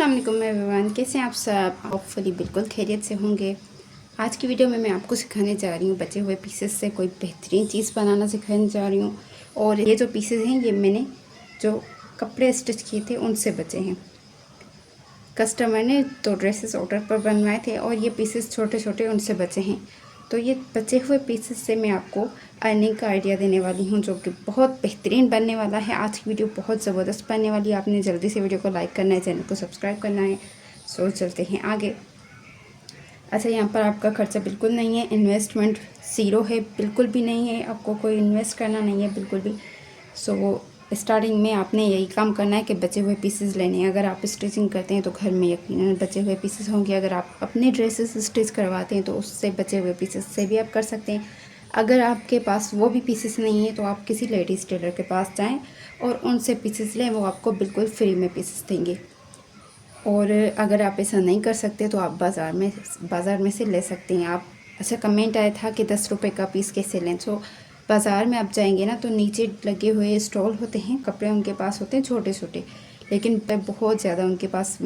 अस्सलाम वालेकुम एवरीवन, कैसे हैं आप सब। होपफुली बिल्कुल खैरियत से होंगे। आज की वीडियो में मैं आपको सिखाने जा रही हूँ बचे हुए पीसेस से कोई बेहतरीन चीज़ बनाना सिखाने जा रही हूँ। और ये जो पीसेस हैं ये मैंने जो कपड़े स्टिच किए थे उनसे बचे हैं। कस्टमर ने तो ड्रेसेस ऑर्डर पर बनवाए थे और ये पीसेस छोटे छोटे उनसे बचे हैं। तो ये बचे हुए पीसेस से मैं आपको अर्निंग का आइडिया देने वाली हूँ जो कि बहुत बेहतरीन बनने वाला है। आज की वीडियो बहुत ज़बरदस्त बनने वाली है। आपने जल्दी से वीडियो को लाइक करना है, चैनल को सब्सक्राइब करना है। सो चलते हैं आगे। अच्छा, यहाँ पर आपका खर्चा बिल्कुल नहीं है, इन्वेस्टमेंट ज़ीरो है, बिल्कुल भी नहीं है। आपको कोई इन्वेस्ट करना नहीं है बिल्कुल भी। सो स्टार्टिंग में आपने यही काम करना है कि बचे हुए पीसेस लेने हैं। अगर आप स्टिचिंग करते हैं तो घर में यकीनन बचे हुए पीसेस होंगे। अगर आप अपने ड्रेसेस स्टिच करवाते हैं तो उससे बचे हुए पीसेस से भी आप कर सकते हैं। अगर आपके पास वो भी पीसेस नहीं है तो आप किसी लेडीज़ टेलर के पास जाएं और उनसे पीसेस लें, वो आपको बिल्कुल फ्री में पीसेस देंगे। और अगर आप ऐसा नहीं कर सकते तो आप बाज़ार में से ले सकते हैं आप। अच्छा, कमेंट आया था कि 10 रुपये का पीस कैसे लें। सो बाज़ार में आप जाएंगे ना तो नीचे लगे हुए स्टॉल होते हैं, कपड़े उनके पास होते हैं छोटे छोटे, लेकिन बहुत ज़्यादा उनके पास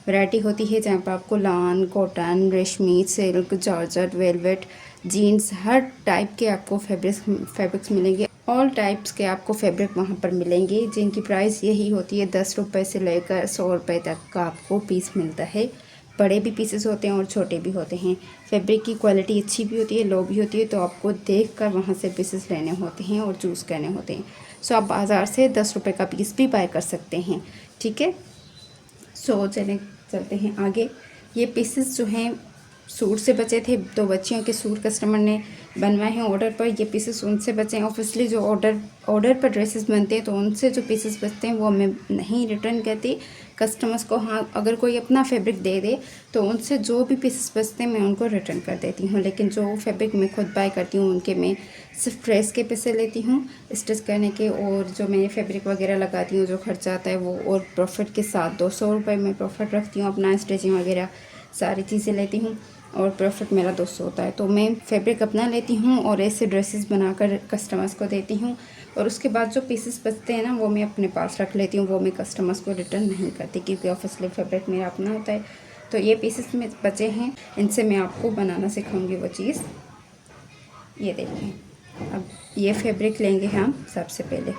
वैरायटी होती है जहाँ पर आपको लान, कॉटन, रेशमी, सिल्क, जॉर्जेट, वेलवेट, जीन्स, हर टाइप के आपको फैब्रिक्स मिलेंगे। ऑल टाइप्स के आपको फैब्रिक वहाँ पर मिलेंगे जिनकी प्राइस यही होती है 10 रुपये से लेकर 100 रुपये तक का आपको पीस मिलता है। बड़े भी पीसेस होते हैं और छोटे भी होते हैं। फैब्रिक की क्वालिटी अच्छी भी होती है, लो भी होती है, तो आपको देख कर वहाँ से पीसेस लेने होते हैं और चूज़ करने होते हैं। सो आप बाज़ार से 10 रुपये का पीस भी बाय कर सकते हैं, ठीक है। सो चलते हैं आगे। ये पीसेस जो हैं सूट से बचे थे, 2 बच्चियों के सूट कस्टमर ने बनवाए हैं ऑर्डर पर। ये पीसेस उनसे बचे हैं। ऑब्वियसली जो ऑर्डर पर ड्रेसेस बनते हैं तो उनसे जो पीसेस बचते हैं वो मैं नहीं रिटर्न करती कस्टमर्स को। हाँ, अगर कोई अपना फैब्रिक दे दे तो उनसे जो भी पीसेस बचते हैं मैं उनको रिटर्न कर देती हूँ। लेकिन जो फैब्रिक मैं खुद बाय करती हूँ उनके मैं सिर्फ ड्रेस के पैसे लेती हूँ स्टिच करने के, और जो मैं फैब्रिक वगैरह लगाती हूँ जो खर्चा आता है वो और प्रॉफिट के साथ 200 रुपये में प्रॉफिट रखती हूँ। अपना स्टिचिंग वगैरह सारी चीज़ें लेती हूँ और प्रॉफिट मेरा 200 होता है। तो मैं फैब्रिक अपना लेती हूँ और ऐसे ड्रेसेस बनाकर कस्टमर्स को देती हूँ। और उसके बाद जो पीसेस बचते हैं ना वो मैं अपने पास रख लेती हूँ, वो मैं कस्टमर्स को रिटर्न नहीं करती क्योंकि ऑब्वियसली फैब्रिक मेरा अपना होता है। तो ये पीसेस में बचे हैं, इनसे मैं आपको बनाना सिखाऊंगी वो चीज़। ये देखें, अब ये फैब्रिक लेंगे हम। सबसे पहले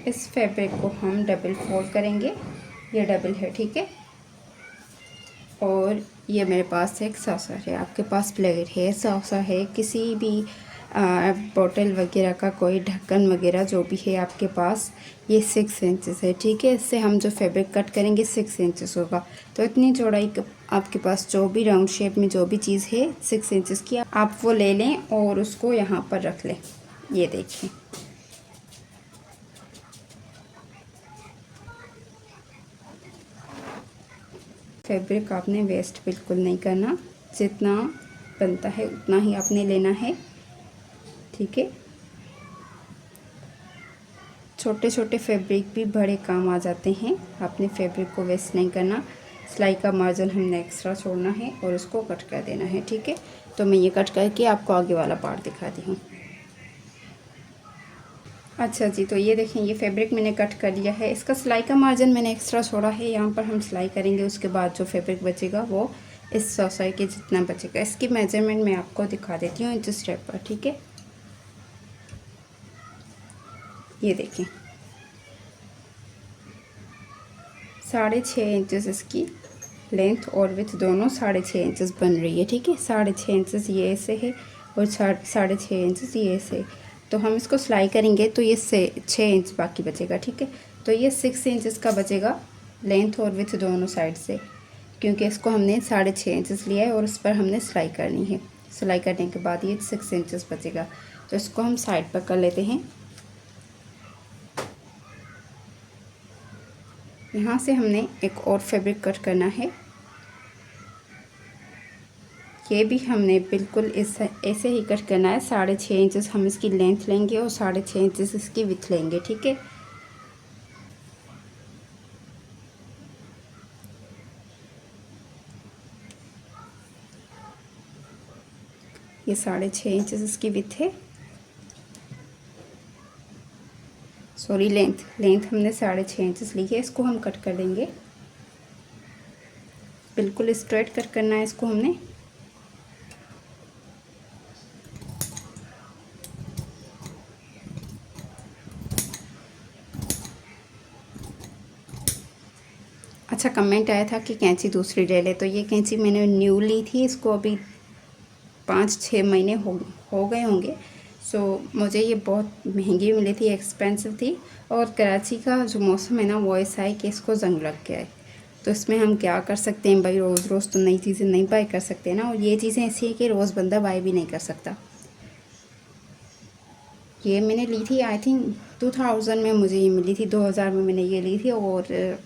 इस फैब्रिक को हम डबल फोल्ड करेंगे। ये डबल है, ठीक है। और ये मेरे पास एक सॉसर है, आपके पास प्लेट है, सॉसर है, किसी भी बोतल वगैरह का कोई ढक्कन वगैरह जो भी है आपके पास। ये 6 इंचेस है, ठीक है। इससे हम जो फैब्रिक कट करेंगे 6 इंचेस होगा। तो इतनी चौड़ाई आपके पास जो भी राउंड शेप में जो भी चीज़ है 6 इंचेस की आप वो ले लें और उसको यहाँ पर रख लें। ये देखिए, फैब्रिक आपने वेस्ट बिल्कुल नहीं करना, जितना बनता है उतना ही आपने लेना है, ठीक है। छोटे छोटे फैब्रिक भी बड़े काम आ जाते हैं। आपने फैब्रिक को वेस्ट नहीं करना। सिलाई का मार्जिन हमने एक्स्ट्रा छोड़ना है और उसको कट कर देना है, ठीक है। तो मैं ये कट करके आपको आगे वाला पार्ट दिखाती हूँ। अच्छा जी, तो ये देखें, ये फैब्रिक मैंने कट कर लिया है। इसका सिलाई का मार्जिन मैंने एक्स्ट्रा छोड़ा है। यहाँ पर हम सिलाई करेंगे, उसके बाद जो फैब्रिक बचेगा वो इस सॉसाई के जितना बचेगा। इसकी मेजरमेंट मैं आपको दिखा देती हूँ इंच स्टेप पर, ठीक है। ये देखें, 6.5 इंचज़ इसकी लेंथ और विथ दोनों 6.5 इंचज़ बन रही है, ठीक है। 6.5 इंचज़ ये ऐसे है और 6.5 इंचज़ ये ऐसे। तो हम इसको सिलाई करेंगे तो ये 6 इंच बाकी बचेगा, ठीक है। तो ये 6 इंचज़ का बचेगा लेंथ और विथ दोनों साइड से, क्योंकि इसको हमने 6.5 इंचज़ लिया है और उस पर हमने सिलाई करनी है। सिलाई करने के बाद ये 6 इंचज़ बचेगा। तो इसको हम साइड पर कर लेते हैं। यहाँ से हमने एक और फैब्रिक कट करना है। ये भी हमने बिल्कुल ऐसे ही कट करना है। 6.5 इंचज़ हम इसकी लेंथ लेंगे और 6.5 इंचज़ इसकी विथ लेंगे, ठीक है। ये 6.5 इंचज़ इसकी विथ है। सॉरी लेंथ हमने 6.5 इंचेस ली है। इसको हम कट कर देंगे, बिल्कुल स्ट्रेट कट करना है इसको हमने। अच्छा कमेंट आया था कि कैंची दूसरी ले ले, तो ये कैंची मैंने न्यू ली थी, इसको अभी 5-6 महीने हो गए होंगे। सो मुझे ये बहुत महंगी मिली थी, एक्सपेंसिव थी। और कराची का जो मौसम है ना वो ऐसा है कि इसको जंग लग गया है, तो इसमें हम क्या कर सकते हैं भाई, रोज़ रोज़ तो नई चीज़ें नहीं बाय कर सकते ना। और ये चीज़ें ऐसी है कि रोज़ बंदा बाय भी नहीं कर सकता। ये मैंने ली थी आई थिंक 2000 में, मुझे ये मिली थी 2000 में मैंने ये ली थी। और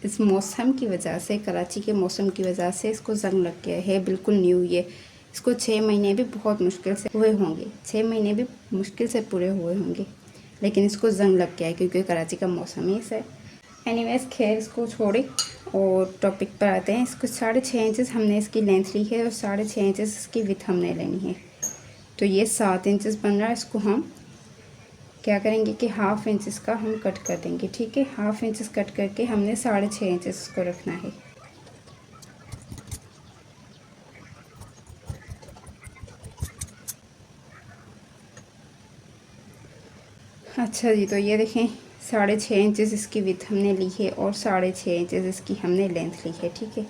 इस मौसम की वजह से, कराची के मौसम की वजह से इसको जंग लग गया है, बिल्कुल न्यू ये। इसको 6 महीने भी बहुत मुश्किल से हुए होंगे, 6 महीने भी मुश्किल से पूरे हुए होंगे, लेकिन इसको जंग लग गया है क्योंकि कराची का मौसम ही ऐसा है। एनीवेज खैर इसको छोड़े और टॉपिक पर आते हैं। इसको 6.5 इंचेस हमने इसकी लेंथ ली है और 6.5 इंचेस इसकी विथ हमने लेनी है। तो ये 7 इंचेस बन रहा है। इसको हम क्या करेंगे कि 1/2 इंचेस का हम कट कर देंगे, ठीक है। 1/2 इंचेस कट करके हमने 6.5 इंचेस को रखना है। अच्छा जी, तो ये देखें 6.5 इंचेस इसकी विथ हमने ली है और 6.5 इंचेस इसकी हमने लेंथ ली है, ठीक है।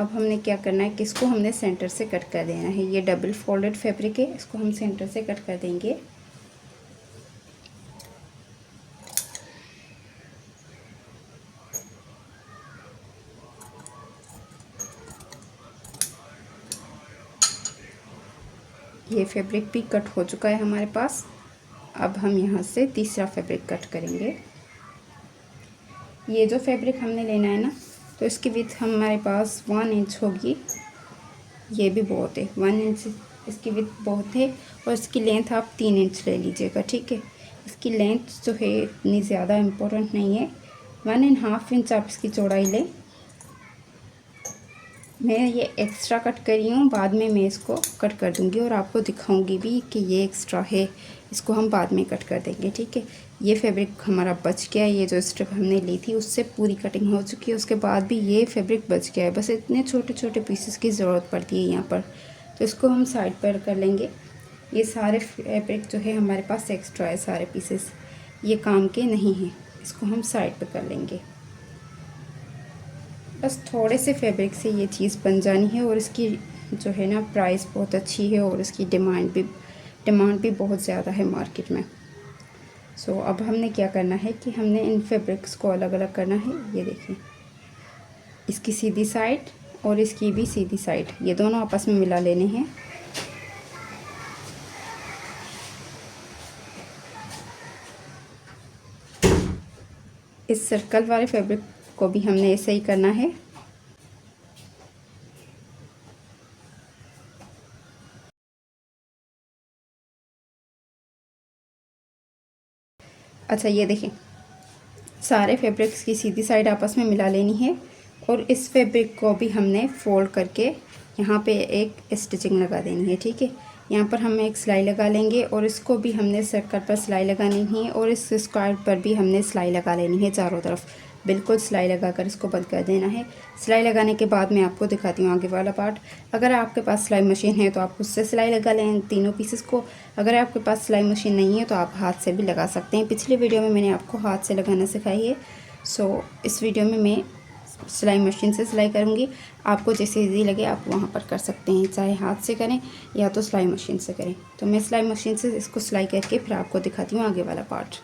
अब हमने क्या करना है कि इसको हमने सेंटर से कट कर देना है। ये डबल फोल्डेड फैब्रिक है, इसको हम सेंटर से कट कर देंगे। ये फैब्रिक भी कट हो चुका है हमारे पास। अब हम यहाँ से तीसरा फैब्रिक कट करेंगे। ये जो फैब्रिक हमने लेना है ना, तो इसकी विड्थ हमारे पास 1 इंच होगी। ये भी बहुत है, 1 इंच इसकी विड्थ बहुत है। और इसकी लेंथ आप 3 इंच ले लीजिएगा, ठीक है। इसकी लेंथ जो है इतनी ज़्यादा इम्पोर्टेंट नहीं है, 1.5 इंच आप इसकी चौड़ाई लें। मैं ये एक्स्ट्रा कट करी हूँ, बाद में मैं इसको कट कर दूँगी और आपको दिखाऊँगी भी कि ये एक्स्ट्रा है, इसको हम बाद में कट कर देंगे, ठीक है। ये फैब्रिक हमारा बच गया है, ये जो स्ट्रिप हमने ली थी उससे पूरी कटिंग हो चुकी है, उसके बाद भी ये फैब्रिक बच गया है। बस इतने छोटे छोटे पीसेस की ज़रूरत पड़ती है यहाँ पर, तो इसको हम साइड पर कर लेंगे। ये सारे फैब्रिक जो है हमारे पास एक्स्ट्रा है, सारे पीसेस ये काम के नहीं हैं, इसको हम साइड पर कर लेंगे। बस थोड़े से फैब्रिक से ये चीज़ बन जानी है और इसकी जो है ना प्राइस बहुत अच्छी है और इसकी डिमांड भी बहुत ज़्यादा है मार्केट में। सो अब हमने क्या करना है कि हमने इन फैब्रिक्स को अलग अलग करना है। ये देखिए, इसकी सीधी साइड और इसकी भी सीधी साइड, ये दोनों आपस में मिला लेने हैं। इस सर्कल वाले फैब्रिक को भी हमने ऐसे ही करना है। अच्छा ये देखें, सारे फैब्रिक्स की सीधी साइड आपस में मिला लेनी है और इस फैब्रिक को भी हमने फोल्ड करके यहाँ पे एक स्टिचिंग लगा देनी है, ठीक है। यहाँ पर हम एक सिलाई लगा लेंगे और इसको भी हमने सर्कल पर सिलाई लगानी है और इस स्क्वायर पर भी हमने सिलाई लगा लेनी है, चारों तरफ बिल्कुल सिलाई लगाकर इसको बंद कर देना है। सिलाई लगाने के बाद मैं आपको दिखाती हूँ आगे वाला पार्ट। अगर आपके पास सिलाई मशीन है तो आप उससे सिलाई लगा लें तीनों पीसेस को। अगर आपके पास सिलाई मशीन नहीं है तो आप हाथ से भी लगा सकते हैं। पिछली वीडियो में मैंने आपको हाथ से लगाना सिखाई है, सो इस वीडियो में मैं सिलाई मशीन से सिलाई करूँगी। आपको जैसे इजी लगे आप वहाँ पर कर सकते हैं, चाहे हाथ से करें या तो सिलाई मशीन से करें। तो मैं सिलाई मशीन से इसको सिलाई करके फिर आपको दिखाती हूँ आगे वाला पार्ट।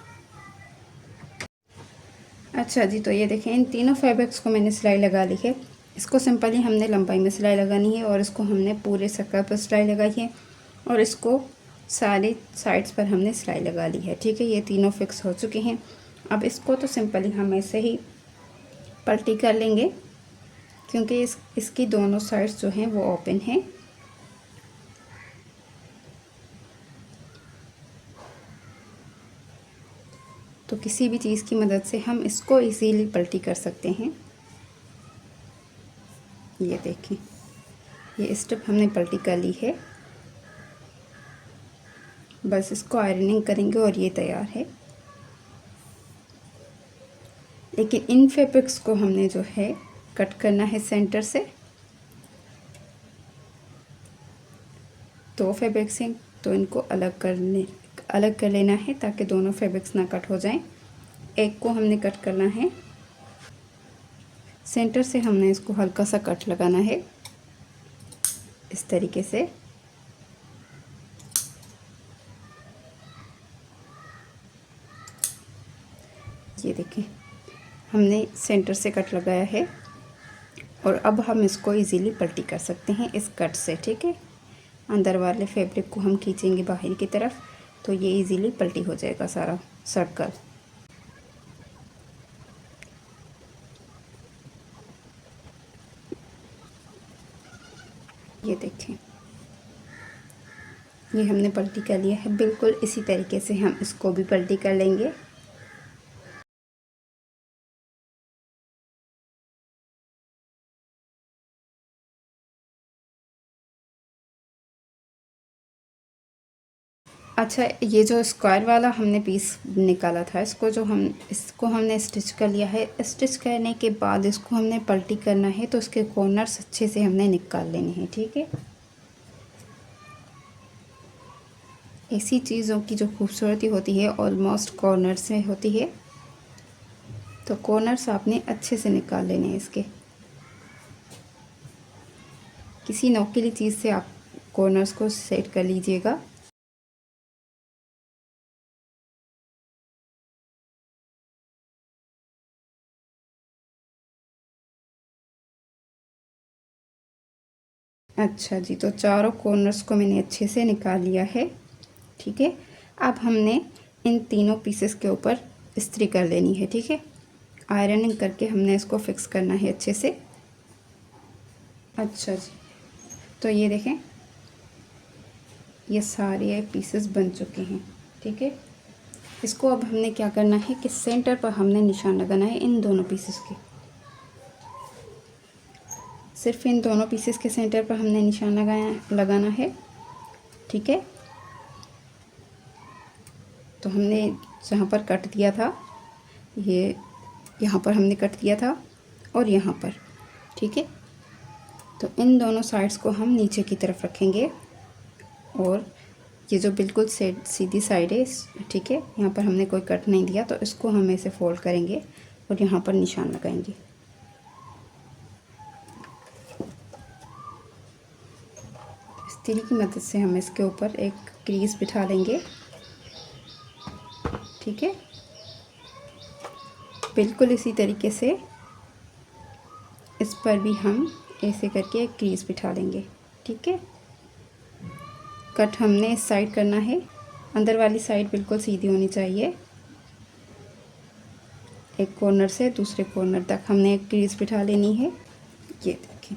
अच्छा जी, तो ये देखें इन तीनों फैब्रिक्स को मैंने सिलाई लगा ली है। इसको सिंपली हमने लंबाई में सिलाई लगानी है और इसको हमने पूरे सर्कल पर सिलाई लगाई है और इसको सारे साइड्स पर हमने सिलाई लगा ली है, ठीक है। ये तीनों फिक्स हो चुके हैं। अब इसको तो सिंपली हम ऐसे ही पलटी कर लेंगे क्योंकि इसकी दोनों साइड्स जो हैं वो ओपन हैं। तो किसी भी चीज़ की मदद से हम इसको इजीली पलटी कर सकते हैं। ये देखें, ये स्टेप हमने पलटी कर ली है। बस इसको आयरनिंग करेंगे और ये तैयार है। लेकिन इन फैब्रिक्स को हमने जो है कट करना है सेंटर से। दो फैब्रिक्स हैं तो इनको अलग कर लेना है ताकि दोनों फैब्रिक्स ना कट हो जाएं। एक को हमने कट करना है सेंटर से, हमने इसको हल्का सा कट लगाना है इस तरीके से। ये देखें, हमने सेंटर से कट लगाया है और अब हम इसको इजीली पलटी कर सकते हैं इस कट से। ठीक है, अंदर वाले फैब्रिक को हम खींचेंगे बाहर की तरफ तो ये इजीली पलटी हो जाएगा सारा सर्कल। ये देखें, ये हमने पलटी कर लिया है। बिल्कुल इसी तरीके से हम इसको भी पलटी कर लेंगे। अच्छा, ये जो स्क्वायर वाला हमने पीस निकाला था, इसको हमने स्टिच कर लिया है। स्टिच करने के बाद इसको हमने पलटी करना है तो इसके कॉर्नर्स अच्छे से हमने निकाल लेने हैं। ठीक है, ऐसी चीज़ों की जो खूबसूरती होती है ऑलमोस्ट कॉर्नर्स में होती है, तो कॉर्नर्स आपने अच्छे से निकाल लेने हैं इसके। किसी नोकीली चीज़ से आप कॉर्नर्स को सेट कर लीजिएगा। अच्छा जी, तो चारों कॉर्नर्स को मैंने अच्छे से निकाल लिया है। ठीक है, अब हमने इन तीनों पीसेस के ऊपर इस्त्री कर लेनी है। ठीक है, आयरनिंग करके हमने इसको फिक्स करना है अच्छे से। अच्छा जी, तो ये देखें, ये सारे पीसेस बन चुके हैं। ठीक है, इसको अब हमने क्या करना है कि सेंटर पर हमने निशान लगाना है इन दोनों पीसेस के। सिर्फ इन दोनों पीसेस के सेंटर पर हमने निशान लगाना है। ठीक है, तो हमने जहाँ पर कट दिया था, ये यहाँ पर हमने कट दिया था और यहाँ पर। ठीक है, तो इन दोनों साइड्स को हम नीचे की तरफ रखेंगे और ये जो बिल्कुल सीधी साइड है, ठीक है, यहाँ पर हमने कोई कट नहीं दिया तो इसको हम ऐसे फोल्ड करेंगे और यहाँ पर निशान लगाएंगे। इस्त्री की मदद से हम इसके ऊपर एक क्रीज बिठा लेंगे। ठीक है, बिल्कुल इसी तरीके से इस पर भी हम ऐसे करके एक क्रीज बिठा लेंगे। ठीक है, कट हमने इस साइड करना है, अंदर वाली साइड बिल्कुल सीधी होनी चाहिए। एक कॉर्नर से दूसरे कॉर्नर तक हमने एक क्रीज बिठा लेनी है। ये देखिए,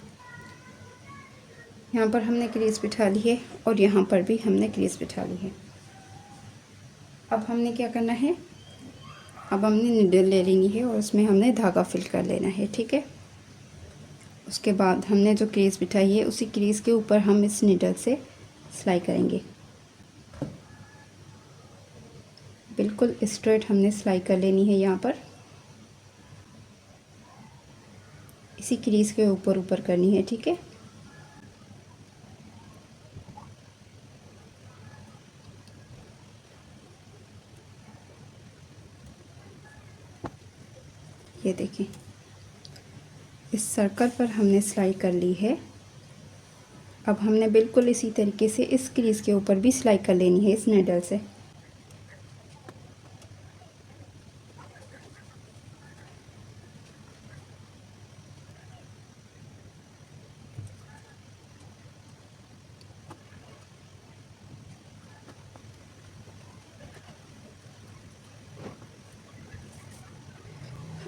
यहाँ पर हमने क्रीज बिठा ली है और यहाँ पर भी हमने क्रीज बिठा ली है। अब हमने क्या करना है, अब हमने नीडल ले लेनी है और उसमें हमने धागा फिल कर लेना है। ठीक है, उसके बाद हमने जो क्रीज बिठाई है उसी क्रीज के ऊपर हम इस नीडल से सिलाई करेंगे। बिल्कुल स्ट्रेट हमने सिलाई कर लेनी है यहाँ पर, इसी क्रीज के ऊपर ऊपर करनी है। ठीक है, ये देखें, इस सर्कल पर हमने सिलाई कर ली है। अब हमने बिल्कुल इसी तरीके से इस क्रीज के ऊपर भी सिलाई कर लेनी है इस नीडल से।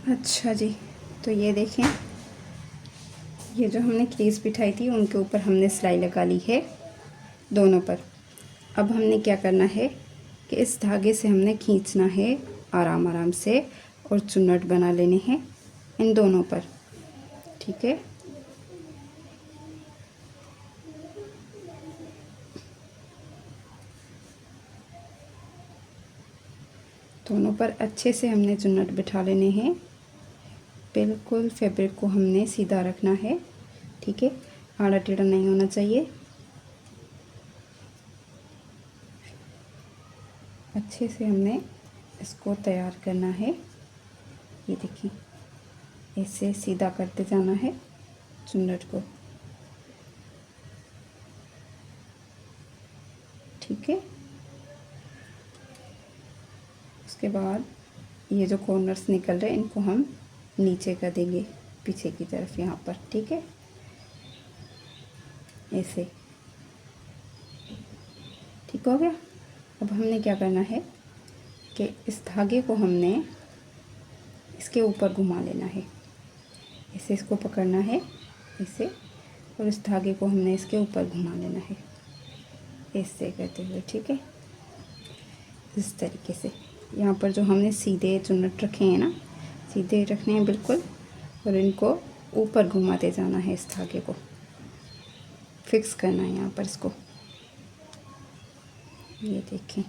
अच्छा जी, तो ये देखें, ये जो हमने क्रीज बिठाई थी उनके ऊपर हमने सिलाई लगा ली है दोनों पर। अब हमने क्या करना है कि इस धागे से हमने खींचना है आराम आराम से और चुन्नट बना लेने हैं इन दोनों पर। ठीक है, दोनों पर अच्छे से हमने चुन्नट बिठा लेने हैं। बिल्कुल फैब्रिक को हमने सीधा रखना है, ठीक है, आड़ा टेढ़ा नहीं होना चाहिए। अच्छे से हमने इसको तैयार करना है। ये देखिए, ऐसे सीधा करते जाना है चुन्नट को, ठीक है। उसके बाद ये जो कॉर्नर्स निकल रहे हैं इनको हम नीचे कर देंगे पीछे की तरफ यहाँ पर, ठीक है, ऐसे, ठीक हो गया। अब हमने क्या करना है कि इस धागे को हमने इसके ऊपर घुमा लेना है, ऐसे इसको पकड़ना है ऐसे, और इस धागे को हमने इसके ऊपर घुमा लेना है ऐसे करते हुए, ठीक है, इस तरीके से। यहाँ पर जो हमने सीधे चुन्नट रखे हैं ना, सीधे रखने हैं बिल्कुल, और इनको ऊपर घुमाते जाना है, इस धागे को फिक्स करना है यहाँ पर इसको। ये देखें,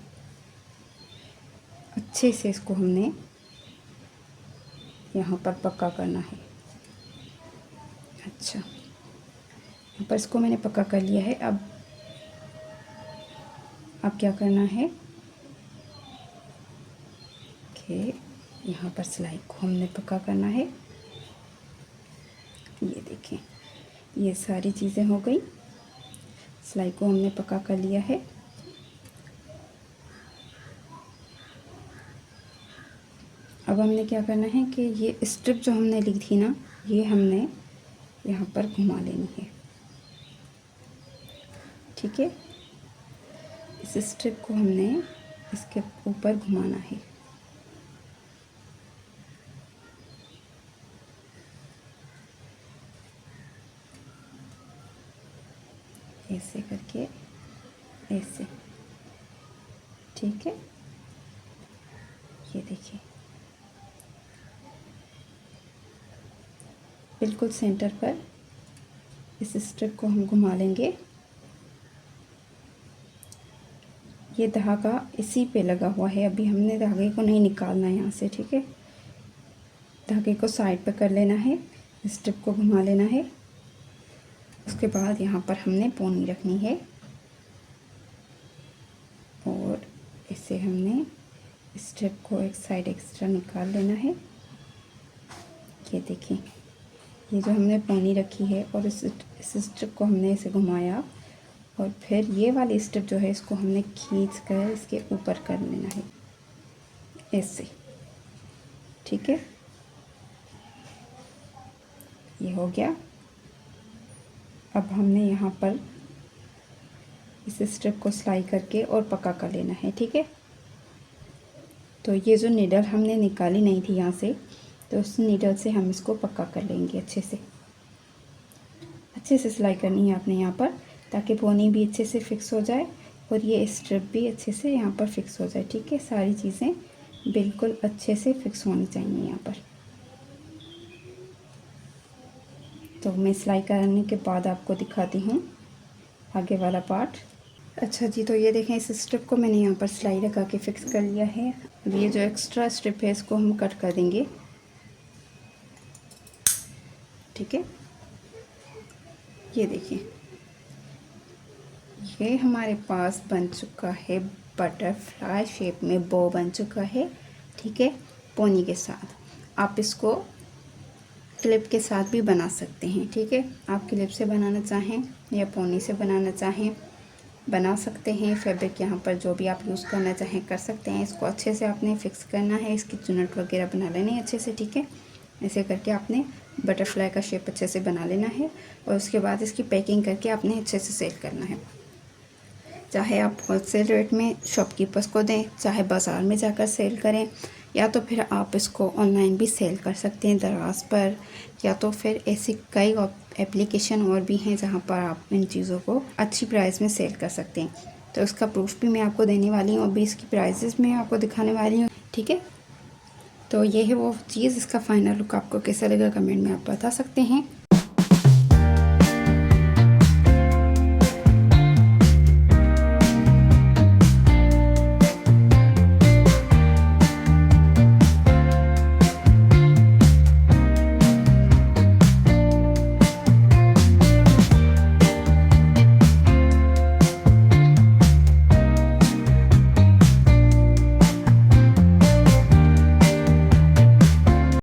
अच्छे से इसको हमने यहाँ पर पक्का करना है। अच्छा, यहाँ पर इसको मैंने पक्का कर लिया है। अब क्या करना है कि यहाँ पर सिलाई को हमने पक्का करना है। ये देखें, ये सारी चीज़ें हो गई, सिलाई को हमने पक्का कर लिया है। अब हमने क्या करना है कि ये स्ट्रिप जो हमने ली थी ना, ये हमने यहाँ पर घुमा लेनी है, ठीक है। इस स्ट्रिप को हमने इसके ऊपर घुमाना है, ऐसे करके, ऐसे, ठीक है। ये देखिए, बिल्कुल सेंटर पर इस स्ट्रिप को हम घुमा लेंगे। ये धागा इसी पे लगा हुआ है, अभी हमने धागे को नहीं निकालना है यहाँ से, ठीक है। धागे को साइड पे कर लेना है, स्ट्रिप को घुमा लेना है। उसके बाद यहाँ पर हमने पोनी रखनी है, और इससे हमने स्ट्रिप को एक साइड एक्स्ट्रा निकाल लेना है। ये देखिए, ये जो हमने पोनी रखी है और इस स्ट्रिप को हमने ऐसे घुमाया, और फिर ये वाली स्ट्रिप जो है इसको हमने खींच कर इसके ऊपर कर लेना है ऐसे, ठीक है। ये हो गया। अब हमने यहाँ पर इस स्ट्रिप को सिलाई करके और पक्का कर लेना है, ठीक है। तो ये जो नीडल हमने निकाली नहीं थी यहाँ से, तो उस नीडल से हम इसको पक्का कर लेंगे अच्छे से सिलाई करनी है आपने यहाँ पर, ताकि पोनी भी अच्छे से फिक्स हो जाए और ये स्ट्रिप भी अच्छे से यहाँ पर फिक्स हो जाए, ठीक है। सारी चीज़ें बिल्कुल अच्छे से फिक्स होनी चाहिए यहाँ पर। तो मैं सिलाई करने के बाद आपको दिखाती हूँ आगे वाला पार्ट। अच्छा जी, तो ये देखें, इस स्ट्रिप को मैंने यहाँ पर सिलाई लगा के फिक्स कर लिया है। अब ये जो एक्स्ट्रा स्ट्रिप है इसको हम कट कर देंगे, ठीक है। ये देखिए, ये हमारे पास बन चुका है, बटरफ्लाई शेप में बो बन चुका है, ठीक है, पोनी के साथ। आप इसको क्लिप के साथ भी बना सकते हैं, ठीक है। आप क्लिप से बनाना चाहें या पोनी से बनाना चाहें बना सकते हैं। फैब्रिक यहाँ पर जो भी आप यूज़ करना चाहें कर सकते हैं। इसको अच्छे से आपने फिक्स करना है, इसकी चुन्नट वगैरह बना लेनी है अच्छे से, ठीक है। ऐसे करके आपने बटरफ्लाई का शेप अच्छे से बना लेना है, और उसके बाद इसकी पैकिंग करके आपने अच्छे से सेल करना है। चाहे आप होलसेल रेट में शॉपकीपर्स को दें, चाहे बाज़ार में जाकर सेल करें, या तो फिर आप इसको ऑनलाइन भी सेल कर सकते हैं दराज पर, या तो फिर ऐसी कई एप्लीकेशन और भी हैं जहां पर आप इन चीज़ों को अच्छी प्राइस में सेल कर सकते हैं। तो उसका प्रूफ भी मैं आपको देने वाली हूँ, अभी इसकी प्राइसेस मैं आपको दिखाने वाली हूँ, ठीक है। तो ये है वो चीज़, इसका फाइनल लुक आपको कैसा लगा कमेंट में आप बता सकते हैं।